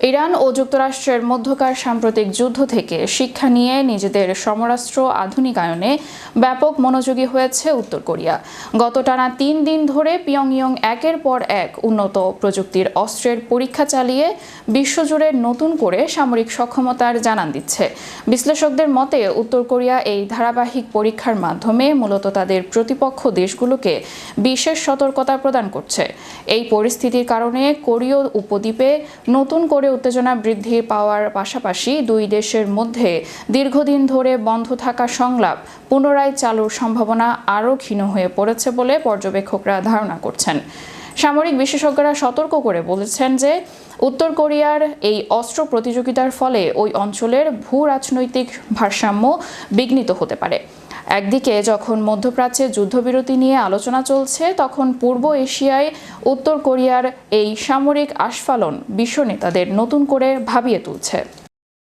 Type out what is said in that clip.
Iran ও যুক্তরাষ্ট্রের মধ্যকার সাম্প্রতিক যুদ্ধ থেকে শিক্ষা নিয়ে নিজেদের সমরাস্ত্র আধুনিকায়নে ব্যাপক মনোযোগী হয়েছে উত্তর কোরিয়া। গত টানা ৩ দিন ধরে পিয়ংইয়ং একের পর এক উন্নত প্রযুক্তির অস্ত্রের পরীক্ষা চালিয়ে বিশ্বজুড়ে নতুন করে সামরিক সক্ষমতার জানান দিচ্ছে। বিশ্লেষকদের মতে উত্তর কোরিয়া এই ধারাবাহিক পরীক্ষার মাধ্যমে মূলত তাদের প্রতিপক্ষ দেশগুলোকে বিশেষ সতর্কতা প্রদান করছে। এই পরিস্থিতির কারণে কোরীয় উপদ্বীপে নতুন করে উত্তেজনা বৃদ্ধি পাওয়ার পাশাপাশি দুই দেশের মধ্যে দীর্ঘদিন ধরে বন্ধ থাকা সংলাপ পুনরায় চালুর সম্ভাবনা আরও ক্ষীণ হয়ে পড়েছে বলে পর্যবেক্ষকরা ধারণা করছেন। সামরিক বিশেষজ্ঞরা সতর্ক করে বলেছেন যে উত্তর কোরিয়ার এই অস্ত্র প্রতিযোগিতার ফলে ওই অঞ্চলের ভূ রাজনৈতিক ভারসাম্য বিঘ্নিত হতে পারে। একদিকে যখন মধ্যপ্রাচ্যে যুদ্ধবিরতি নিয়ে আলোচনা চলছে, তখন পূর্ব এশিয়ায় উত্তর কোরিয়ার এই সামরিক আস্ফালন বিশ্ব নেতাদের নতুন করে ভাবিয়ে তুলছে।